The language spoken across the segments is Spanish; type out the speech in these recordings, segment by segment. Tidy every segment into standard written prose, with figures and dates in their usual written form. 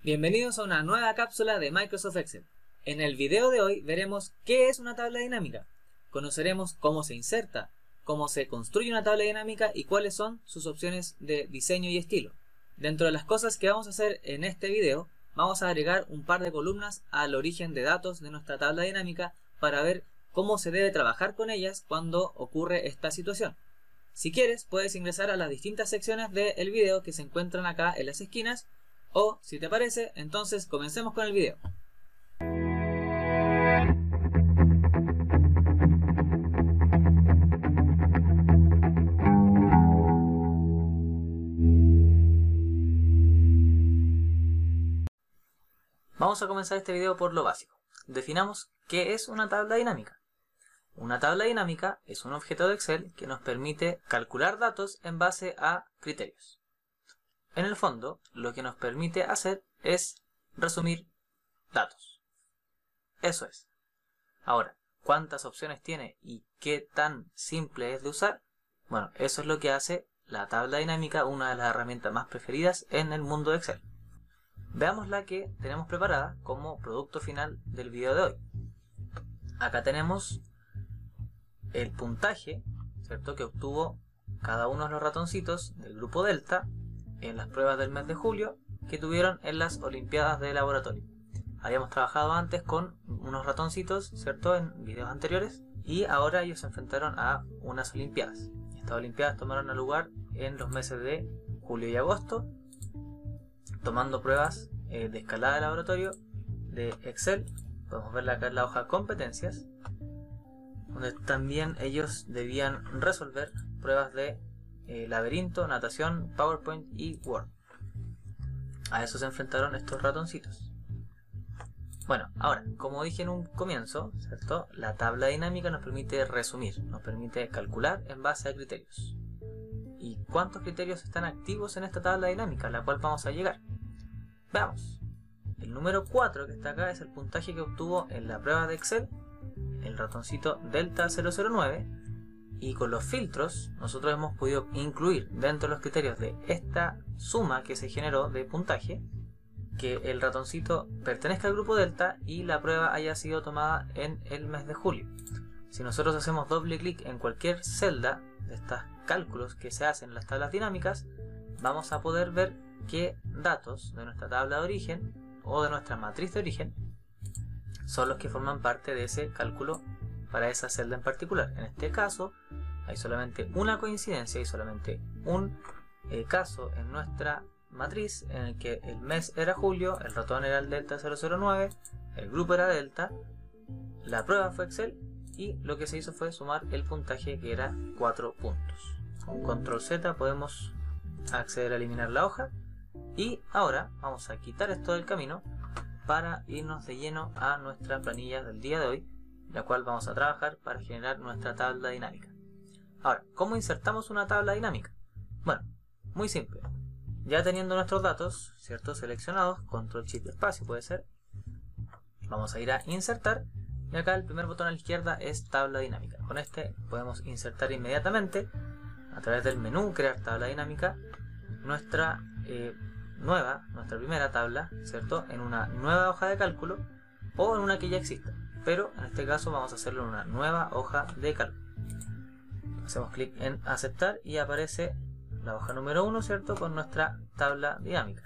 Bienvenidos a una nueva cápsula de Microsoft Excel. En el video de hoy veremos qué es una tabla dinámica. Conoceremos cómo se inserta, cómo se construye una tabla dinámica y cuáles son sus opciones de diseño y estilo. Dentro de las cosas que vamos a hacer en este video, vamos a agregar un par de columnas al origen de datos de nuestra tabla dinámica para ver cómo se debe trabajar con ellas cuando ocurre esta situación. Si quieres, puedes ingresar a las distintas secciones del video que se encuentran acá en las esquinas. O, si te parece, entonces comencemos con el video. Vamos a comenzar este video por lo básico. Definamos qué es una tabla dinámica. Una tabla dinámica es un objeto de Excel que nos permite calcular datos en base a criterios. En el fondo, lo que nos permite hacer es resumir datos. Eso es. Ahora, ¿cuántas opciones tiene y qué tan simple es de usar? Bueno, eso es lo que hace la tabla dinámica una de las herramientas más preferidas en el mundo de Excel. Veamos la que tenemos preparada como producto final del video de hoy. Acá tenemos el puntaje, ¿cierto?, que obtuvo cada uno de los ratoncitos del grupo Delta en las pruebas del mes de julio que tuvieron en las Olimpiadas de Laboratorio. Habíamos trabajado antes con unos ratoncitos, ¿cierto?, en videos anteriores, y ahora ellos se enfrentaron a unas Olimpiadas. Estas Olimpiadas tomaron lugar en los meses de julio y agosto, tomando pruebas de escalada de laboratorio de Excel. Podemos verla acá en la hoja competencias, donde también ellos debían resolver pruebas de laberinto, natación, PowerPoint y Word. A eso se enfrentaron estos ratoncitos. Bueno, ahora, como dije en un comienzo, ¿cierto?, la tabla dinámica nos permite resumir, nos permite calcular en base a criterios. ¿Y cuántos criterios están activos en esta tabla dinámica a la cual vamos a llegar? Veamos. El número 4 que está acá es el puntaje que obtuvo en la prueba de Excel el ratoncito Delta 009. Y con los filtros nosotros hemos podido incluir dentro de los criterios de esta suma que se generó de puntaje que el ratoncito pertenezca al grupo Delta y la prueba haya sido tomada en el mes de julio. Si nosotros hacemos doble clic en cualquier celda de estos cálculos que se hacen en las tablas dinámicas, vamos a poder ver qué datos de nuestra tabla de origen o de nuestra matriz de origen son los que forman parte de ese cálculo para esa celda en particular. En este caso hay solamente una coincidencia y solamente un caso en nuestra matriz en el que el mes era julio, el ratón era el Delta 009, el grupo era Delta, la prueba fue Excel y lo que se hizo fue sumar el puntaje, que era 4 puntos. Con Control Z podemos acceder a eliminar la hoja y ahora vamos a quitar esto del camino para irnos de lleno a nuestra planilla del día de hoy, la cual vamos a trabajar para generar nuestra tabla dinámica. Ahora, ¿cómo insertamos una tabla dinámica? Bueno, muy simple. Ya teniendo nuestros datos, ¿cierto?, seleccionados, Control Shift espacio puede ser, vamos a ir a insertar y acá el primer botón a la izquierda es tabla dinámica. Con este podemos insertar inmediatamente a través del menú crear tabla dinámica nuestra primera tabla, ¿cierto?, en una nueva hoja de cálculo o en una que ya exista. Pero en este caso vamos a hacerlo en una nueva hoja de cálculo. Hacemos clic en aceptar y aparece la hoja número 1, ¿cierto?, con nuestra tabla dinámica.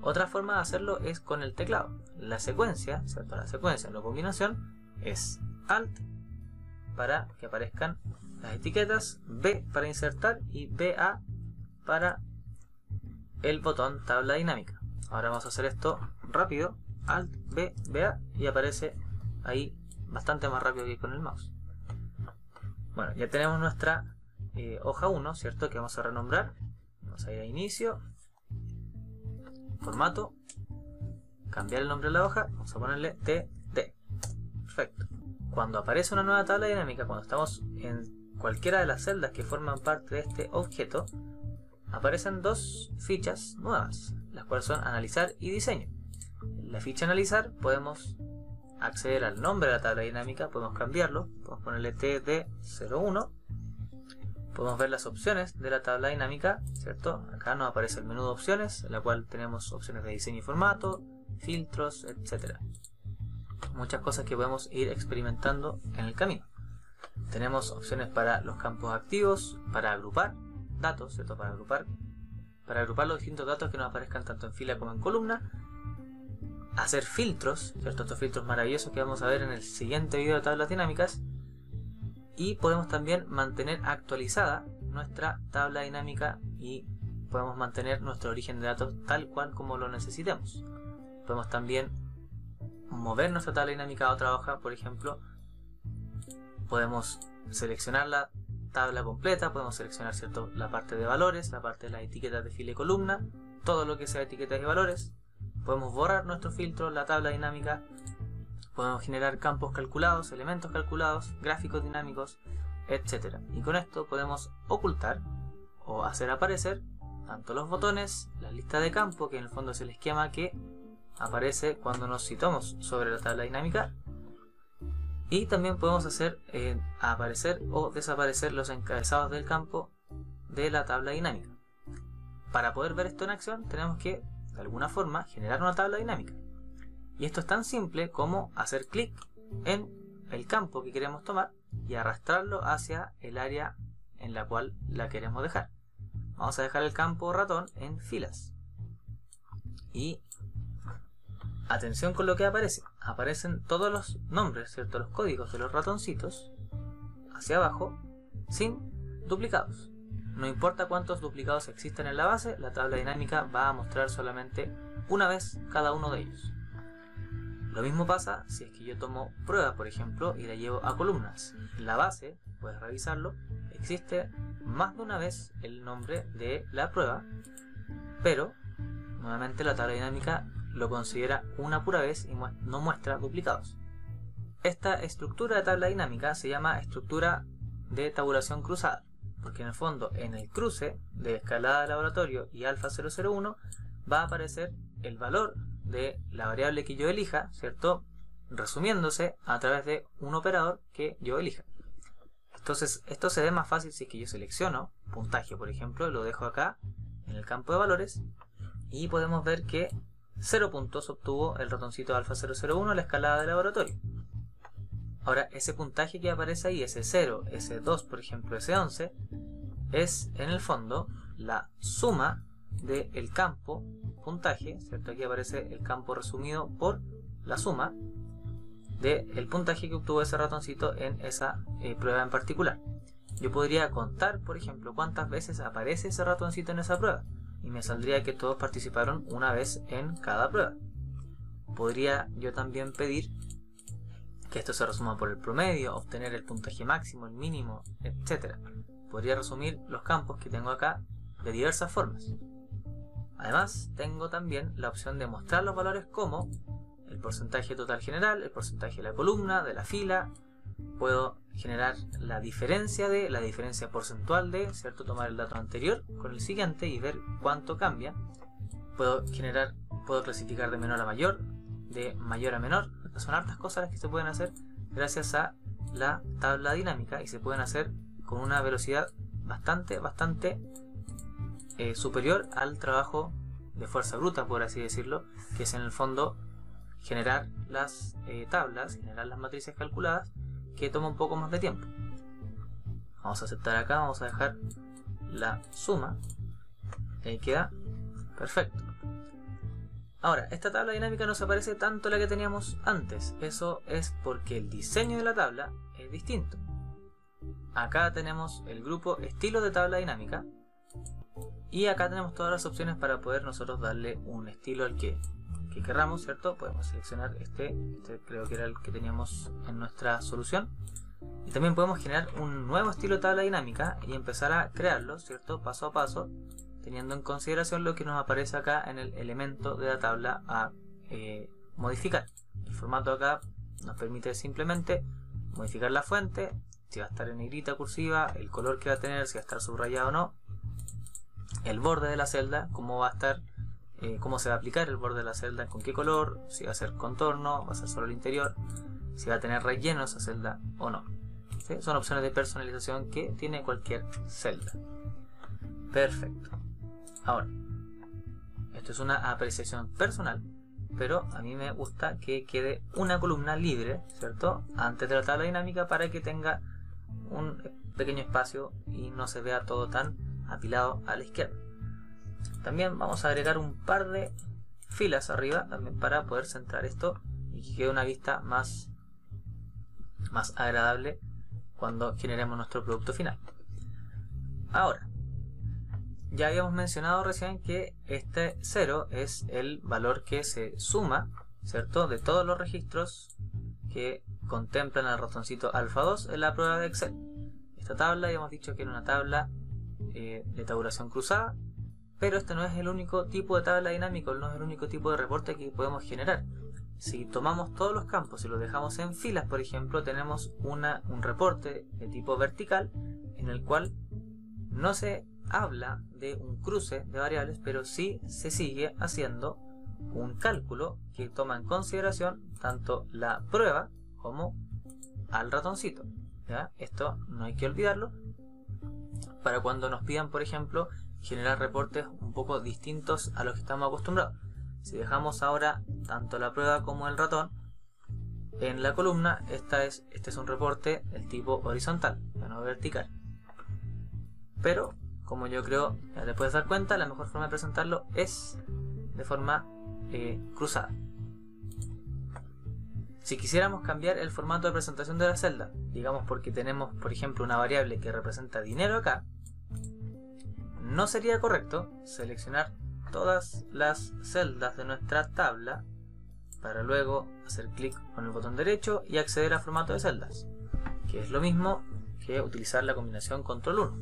Otra forma de hacerlo es con el teclado. La secuencia, ¿cierto?, la secuencia en la combinación es Alt para que aparezcan las etiquetas, B para insertar y BA para el botón tabla dinámica. Ahora vamos a hacer esto rápido, Alt, B, BA, y aparece ahí bastante más rápido que con el mouse. Bueno, ya tenemos nuestra hoja 1, ¿cierto?, que vamos a renombrar. Vamos a ir a inicio, formato, cambiar el nombre de la hoja, vamos a ponerle TD. Perfecto. Cuando aparece una nueva tabla dinámica, cuando estamos en cualquiera de las celdas que forman parte de este objeto, aparecen dos fichas nuevas, las cuales son analizar y diseño. En la ficha analizar podemos acceder al nombre de la tabla dinámica, podemos cambiarlo, podemos ponerle TD01 Podemos ver las opciones de la tabla dinámica, ¿cierto? Acá nos aparece el menú de opciones, en la cual tenemos opciones de diseño y formato, filtros, etc. Muchas cosas que podemos ir experimentando en el camino. Tenemos opciones para los campos activos, para agrupar datos, ¿cierto? Para agrupar los distintos datos que nos aparezcan tanto en fila como en columna. Hacer filtros, ¿cierto? Estos filtros maravillosos que vamos a ver en el siguiente video de tablas dinámicas. Y podemos también mantener actualizada nuestra tabla dinámica y podemos mantener nuestro origen de datos tal cual como lo necesitemos. Podemos también mover nuestra tabla dinámica a otra hoja, por ejemplo. Podemos seleccionar la tabla completa, podemos seleccionar, ¿cierto?, la parte de valores, la parte de las etiquetas de fila y columna, todo lo que sea etiquetas y valores. Podemos borrar nuestro filtro, la tabla dinámica. Podemos generar campos calculados, elementos calculados, gráficos dinámicos, etc. Y con esto podemos ocultar o hacer aparecer tanto los botones, la lista de campo, que en el fondo es el esquema que aparece cuando nos situamos sobre la tabla dinámica. Y también podemos hacer aparecer o desaparecer los encabezados del campo de la tabla dinámica. Para poder ver esto en acción tenemos que, de alguna forma, generar una tabla dinámica. Y esto es tan simple como hacer clic en el campo que queremos tomar y arrastrarlo hacia el área en la cual la queremos dejar. Vamos a dejar el campo ratón en filas. Y atención con lo que aparece. Aparecen todos los nombres, ¿cierto?, los códigos de los ratoncitos hacia abajo sin duplicados. No importa cuántos duplicados existen en la base, la tabla dinámica va a mostrar solamente una vez cada uno de ellos. Lo mismo pasa si es que yo tomo prueba, por ejemplo, y la llevo a columnas. En la base, puedes revisarlo, existe más de una vez el nombre de la prueba, pero nuevamente la tabla dinámica lo considera una pura vez y no muestra duplicados. Esta estructura de tabla dinámica se llama estructura de tabulación cruzada, porque en el fondo en el cruce de escalada de laboratorio y alfa 001 va a aparecer el valor de la variable que yo elija, ¿cierto?, resumiéndose a través de un operador que yo elija. Entonces esto se ve más fácil si es que yo selecciono puntaje, por ejemplo, y lo dejo acá en el campo de valores y podemos ver que 0 puntos obtuvo el ratoncito alfa 001 en la escalada de laboratorio. Ahora, ese puntaje que aparece ahí, ese 0, ese 2, por ejemplo, ese 11, es en el fondo la suma del campo puntaje, ¿cierto? Aquí aparece el campo resumido por la suma del puntaje que obtuvo ese ratoncito en esa prueba en particular. Yo podría contar, por ejemplo, cuántas veces aparece ese ratoncito en esa prueba y me saldría que todos participaron una vez en cada prueba. Podría yo también pedir que esto se resuma por el promedio, obtener el puntaje máximo, el mínimo, etc. Podría resumir los campos que tengo acá de diversas formas. Además, tengo también la opción de mostrar los valores como el porcentaje total general, el porcentaje de la columna, de la fila. Puedo generar la diferencia porcentual de, ¿cierto?, tomar el dato anterior con el siguiente y ver cuánto cambia. Puedo clasificar de menor a mayor, de mayor a menor. Son hartas cosas las que se pueden hacer gracias a la tabla dinámica y se pueden hacer con una velocidad bastante superior al trabajo de fuerza bruta, por así decirlo, que es en el fondo generar las tablas, generar las matrices calculadas, que toma un poco más de tiempo. Vamos a aceptar acá, vamos a dejar la suma y ahí queda perfecto. Ahora, esta tabla dinámica no se parece tanto a la que teníamos antes. Eso es porque el diseño de la tabla es distinto. Acá tenemos el grupo estilo de tabla dinámica y acá tenemos todas las opciones para poder nosotros darle un estilo al que querramos, ¿cierto? Podemos seleccionar este creo que era el que teníamos en nuestra solución. Y también podemos generar un nuevo estilo de tabla dinámica y empezar a crearlo, ¿cierto?, paso a paso, teniendo en consideración lo que nos aparece acá en el elemento de la tabla a modificar. El formato acá nos permite simplemente modificar la fuente, si va a estar en negrita cursiva, el color que va a tener, si va a estar subrayado o no, el borde de la celda, cómo va a estar, cómo se va a aplicar el borde de la celda, con qué color, si va a ser contorno, va a ser solo el interior, si va a tener relleno esa celda o no. ¿sí? Son opciones de personalización que tiene cualquier celda. Perfecto. Ahora, esto es una apreciación personal, pero a mí me gusta que quede una columna libre, ¿cierto?, antes de la tabla dinámica para que tenga un pequeño espacio y no se vea todo tan apilado a la izquierda. También vamos a agregar un par de filas arriba también para poder centrar esto y que quede una vista más agradable cuando generemos nuestro producto final. Ahora, ya habíamos mencionado recién que este 0 es el valor que se suma, ¿cierto?, de todos los registros que contemplan al ratoncito alfa 2 en la prueba de Excel. Esta tabla habíamos dicho que era una tabla de tabulación cruzada, pero este no es el único tipo de tabla dinámica, no es el único tipo de reporte que podemos generar. Si tomamos todos los campos y los dejamos en filas, por ejemplo, tenemos un reporte de tipo vertical en el cual no se habla de un cruce de variables, pero sí se sigue haciendo un cálculo que toma en consideración tanto la prueba como al ratoncito, ¿ya? Esto no hay que olvidarlo para cuando nos pidan, por ejemplo, generar reportes un poco distintos a los que estamos acostumbrados. Si dejamos ahora tanto la prueba como el ratón en la columna, este es un reporte del tipo horizontal, ya no vertical. Pero, como yo creo, ya te puedes dar cuenta, la mejor forma de presentarlo es de forma cruzada. Si quisiéramos cambiar el formato de presentación de la celda, digamos porque tenemos, por ejemplo, una variable que representa dinero acá, no sería correcto seleccionar todas las celdas de nuestra tabla para luego hacer clic con el botón derecho y acceder a formato de celdas, que es lo mismo que utilizar la combinación control 1.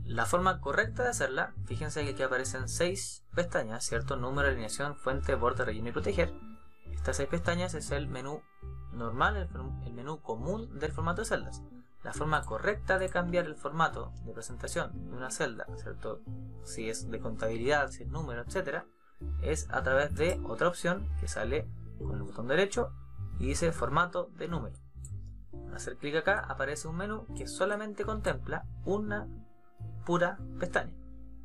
La forma correcta de hacerla, fíjense que aquí aparecen 6 pestañas, ¿cierto? Número, alineación, fuente, borde, relleno y proteger. Estas 6 pestañas es el menú normal, el menú común del formato de celdas. La forma correcta de cambiar el formato de presentación de una celda, ¿cierto?, si es de contabilidad, si es número, etc., es a través de otra opción que sale con el botón derecho y dice formato de número. Al hacer clic acá aparece un menú que solamente contempla una pura pestaña,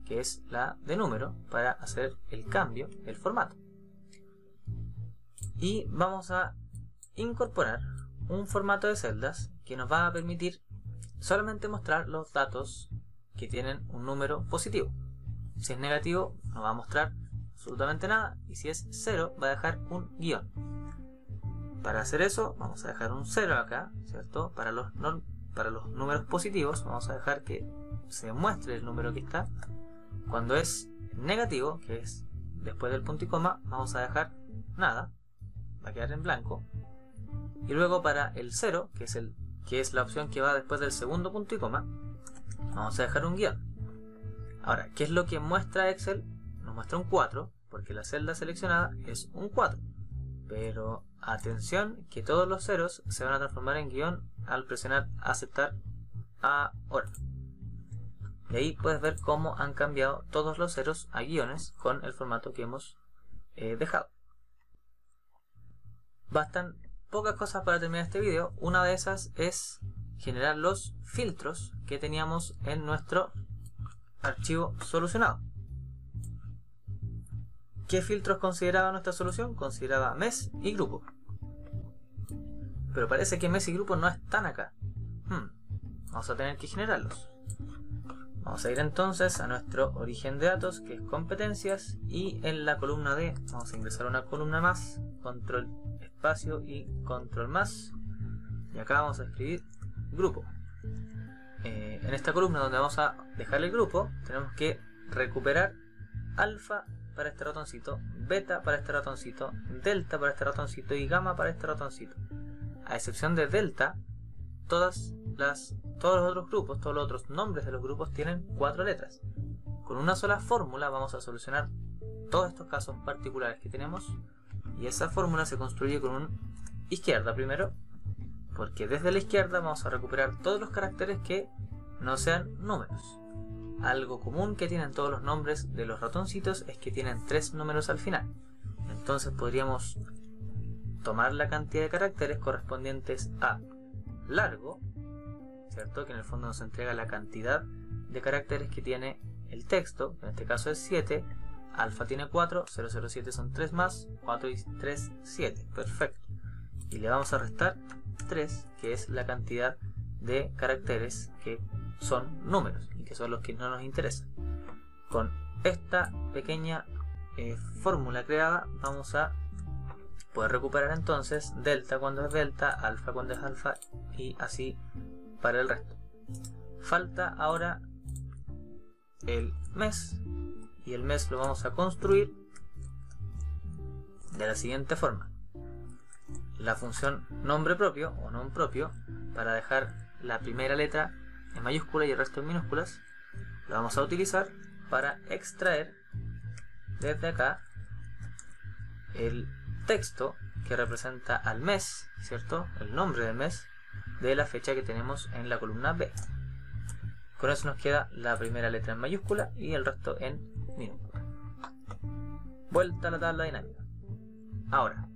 que es la de número, para hacer el cambio del formato. Y vamos a incorporar un formato de celdas que nos va a permitir solamente mostrar los datos que tienen un número positivo. Si es negativo no va a mostrar absolutamente nada, y si es 0 va a dejar un guión. Para hacer eso vamos a dejar un 0 acá, ¿cierto? Para los números positivos vamos a dejar que se muestre el número que está. Cuando es negativo, que es después del punto y coma, vamos a dejar nada, va a quedar en blanco. Y luego para el 0, que es la opción que va después del segundo punto y coma, vamos a dejar un guión. Ahora, ¿qué es lo que muestra Excel? Nos muestra un 4, porque la celda seleccionada es un 4. Pero atención, que todos los ceros se van a transformar en guión al presionar aceptar ahora. Y ahí puedes ver cómo han cambiado todos los ceros a guiones con el formato que hemos dejado. Bastan pocas cosas para terminar este video. Una de esas es generar los filtros que teníamos en nuestro archivo solucionado. ¿Qué filtros consideraba nuestra solución? Consideraba mes y grupo. Pero parece que mes y grupo no están acá. Vamos a tener que generarlos. Vamos a ir entonces a nuestro origen de datos, que es competencias, y en la columna D vamos a ingresar una columna más, control espacio y control más, y acá vamos a escribir grupo. En esta columna donde vamos a dejar el grupo tenemos que recuperar alfa para este ratoncito, beta para este ratoncito, delta para este ratoncito y gamma para este ratoncito. A excepción de delta, todos los otros grupos, todos los otros nombres de los grupos tienen 4 letras. Con una sola fórmula vamos a solucionar todos estos casos particulares que tenemos, y esa fórmula se construye con una izquierda primero, porque desde la izquierda vamos a recuperar todos los caracteres que no sean números. Algo común que tienen todos los nombres de los ratoncitos es que tienen 3 números al final. Entonces podríamos tomar la cantidad de caracteres correspondientes a largo, ¿cierto? Que en el fondo nos entrega la cantidad de caracteres que tiene el texto, que en este caso es 7, alfa tiene 4, 007 son 3 más, 4 y 3, 7, perfecto. Y le vamos a restar 3, que es la cantidad de caracteres que son números y que son los que no nos interesan. Con esta pequeña fórmula creada vamos a poder recuperar entonces delta cuando es delta, alfa cuando es alfa y así para el resto. Falta ahora el mes, y el mes lo vamos a construir de la siguiente forma. La función nombre propio o nom propio, para dejar la primera letra en mayúscula y el resto en minúsculas, lo vamos a utilizar para extraer desde acá el texto que representa al mes, ¿cierto? El nombre del mes de la fecha que tenemos en la columna B. Con eso nos queda la primera letra en mayúscula y el resto en minúscula. Vuelta a la tabla dinámica. Ahora,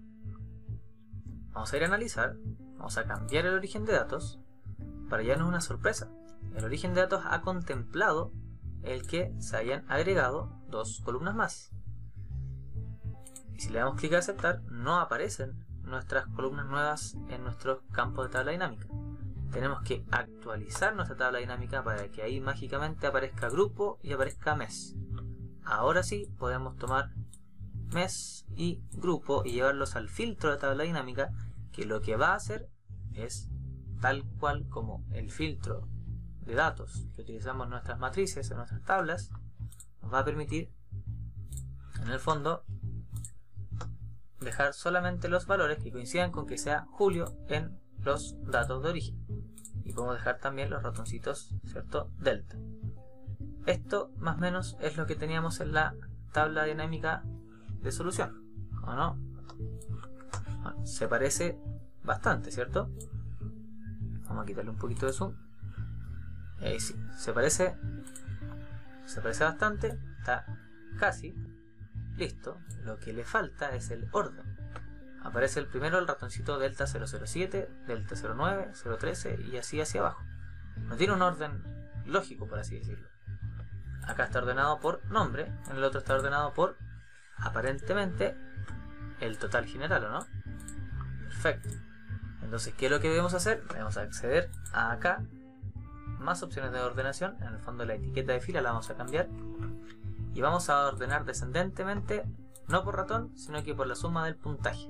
vamos a ir a analizar, vamos a cambiar el origen de datos para llevarnos una sorpresa. El origen de datos ha contemplado el que se hayan agregado 2 columnas más. Y si le damos clic a aceptar, no aparecen nuestras columnas nuevas en nuestros campos de tabla dinámica. Tenemos que actualizar nuestra tabla dinámica para que ahí mágicamente aparezca grupo y aparezca mes. Ahora sí podemos tomar mes y grupo y llevarlos al filtro de tabla dinámica, que lo que va a hacer es tal cual como el filtro de datos que utilizamos en nuestras matrices, en nuestras tablas, nos va a permitir en el fondo dejar solamente los valores que coincidan con que sea julio en los datos de origen. Y podemos dejar también los ratoncitos, ¿cierto? Delta. Esto más o menos es lo que teníamos en la tabla dinámica de solución, ¿o no? Bueno, se parece bastante, ¿cierto? Vamos a quitarle un poquito de zoom. Ahí sí, se parece bastante, está casi listo. Lo que le falta es el orden. Aparece el primero el ratoncito delta 007, delta 09, 013 y así hacia abajo. No tiene un orden lógico, por así decirlo. Acá está ordenado por nombre, en el otro está ordenado por, aparentemente, el total general, ¿o no? Perfecto. Entonces, ¿qué es lo que debemos hacer? Debemos acceder a acá, más opciones de ordenación. En el fondo la etiqueta de fila la vamos a cambiar y vamos a ordenar descendentemente, no por ratón, sino que por la suma del puntaje.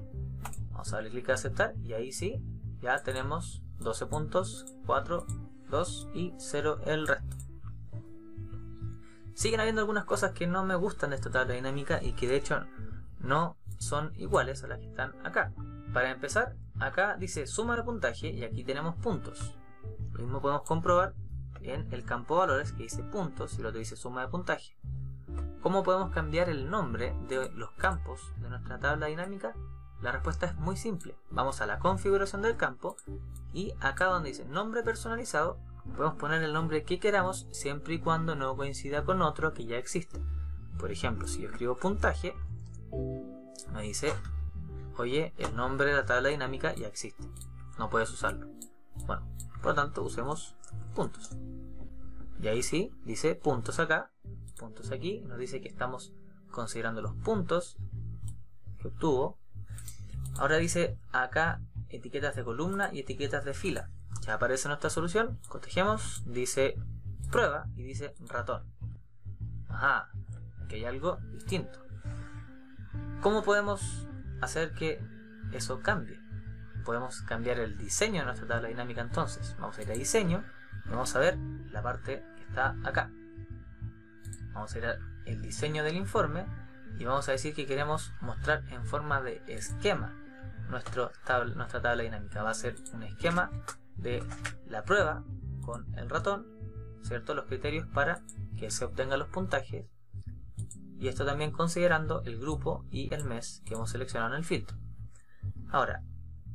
Vamos a darle clic a aceptar y ahí sí, ya tenemos 12 puntos, 4, 2 y 0 el resto. Siguen habiendo algunas cosas que no me gustan de esta tabla dinámica y que de hecho no son iguales a las que están acá. Para empezar, acá dice suma de puntaje y aquí tenemos puntos. Lo mismo podemos comprobar en el campo valores que dice puntos y lo otro dice suma de puntaje. ¿Cómo podemos cambiar el nombre de los campos de nuestra tabla dinámica? La respuesta es muy simple. Vamos a la configuración del campo y acá donde dice nombre personalizado podemos poner el nombre que queramos siempre y cuando no coincida con otro que ya existe. Por ejemplo, si yo escribo puntaje, me dice, oye, el nombre de la tabla dinámica ya existe, no puedes usarlo. Bueno, por lo tanto usemos puntos. Y ahí sí, dice puntos acá, puntos aquí, nos dice que estamos considerando los puntos que obtuvo. Ahora dice acá etiquetas de columna y etiquetas de fila. Ya aparece nuestra solución, cotejemos, dice prueba y dice ratón. Ajá, aquí hay algo distinto. ¿Cómo podemos hacer que eso cambie? Podemos cambiar el diseño de nuestra tabla dinámica entonces. Vamos a ir a diseño y vamos a ver la parte que está acá. Vamos a ir al diseño del informe y vamos a decir que queremos mostrar en forma de esquema nuestra tabla dinámica. Va a ser un esquema de la prueba con el ratón, ¿cierto? Los criterios para que se obtengan los puntajes, y esto también considerando el grupo y el mes que hemos seleccionado en el filtro. Ahora,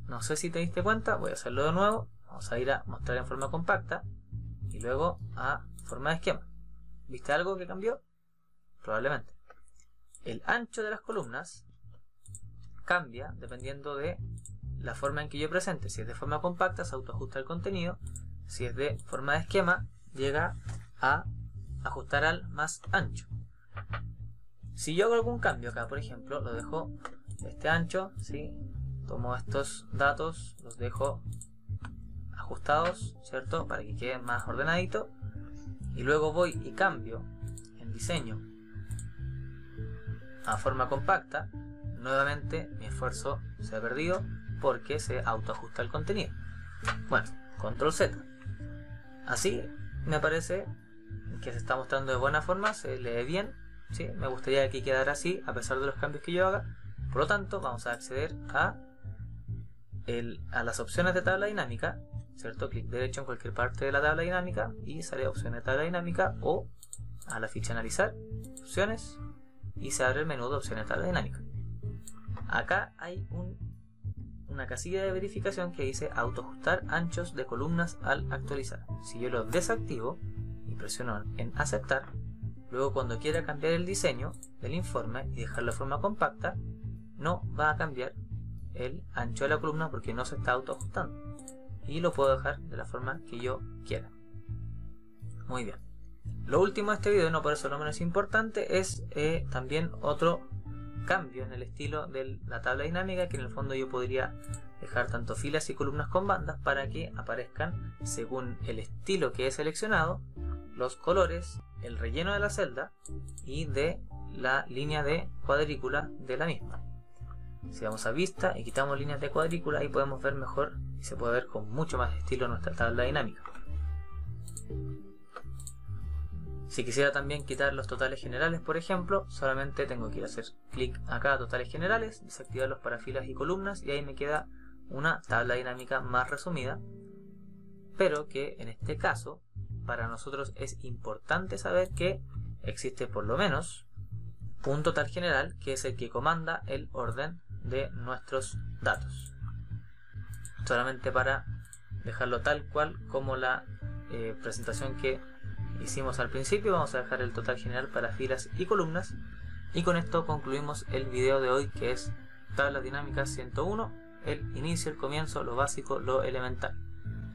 no sé si te diste cuenta, voy a hacerlo de nuevo. Vamos a ir a mostrar en forma compacta y luego a forma de esquema. ¿Viste algo que cambió? Probablemente. El ancho de las columnas cambia dependiendo de la forma en que yo presente. Si es de forma compacta, se autoajusta el contenido. Si es de forma de esquema, llega a ajustar al más ancho. Si yo hago algún cambio acá, por ejemplo, lo dejo este ancho, ¿sí? Tomo estos datos, los dejo ajustados, ¿cierto? Para que quede más ordenadito. Y luego voy y cambio en diseño a forma compacta. Nuevamente mi esfuerzo se ha perdido porque se autoajusta el contenido. Bueno, control Z. Así me parece que se está mostrando de buena forma, se lee bien, ¿sí? Me gustaría que quedara así a pesar de los cambios que yo haga. Por lo tanto, vamos a acceder a las opciones de tabla dinámica, ¿cierto? Clic derecho en cualquier parte de la tabla dinámica y sale opciones de tabla dinámica, o a la ficha analizar, opciones, y se abre el menú de opciones de tabla dinámica. Acá hay una casilla de verificación que dice autoajustar anchos de columnas al actualizar. Si yo lo desactivo y presiono en aceptar, luego cuando quiera cambiar el diseño del informe y dejarlo de forma compacta, no va a cambiar el ancho de la columna porque no se está autoajustando, y lo puedo dejar de la forma que yo quiera. Muy bien. Lo último de este video, no por eso lo menos importante, es también otro cambio en el estilo de la tabla dinámica, que en el fondo yo podría dejar tanto filas y columnas con bandas para que aparezcan según el estilo que he seleccionado, los colores, el relleno de la celda y de la línea de cuadrícula de la misma. Si vamos a vista y quitamos líneas de cuadrícula, ahí podemos ver mejor y se puede ver con mucho más estilo nuestra tabla dinámica. Si quisiera también quitar los totales generales, por ejemplo, solamente tengo que ir a hacer clic acá a totales generales, desactivarlos para filas y columnas, y ahí me queda una tabla dinámica más resumida, pero que en este caso para nosotros es importante saber que existe por lo menos un total general, que es el que comanda el orden de nuestros datos. Solamente para dejarlo tal cual como la presentación que hicimos al principio, vamos a dejar el total general para filas y columnas. Y con esto concluimos el video de hoy, que es tablas dinámicas 101, el inicio, el comienzo, lo básico, lo elemental.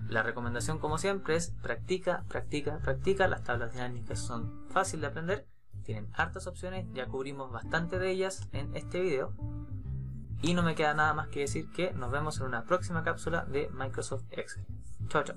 La recomendación, como siempre, es practica, practica, practica. Las tablas dinámicas son fáciles de aprender, tienen hartas opciones, ya cubrimos bastante de ellas en este video. Y no me queda nada más que decir que nos vemos en una próxima cápsula de Microsoft Excel. Chao, chao.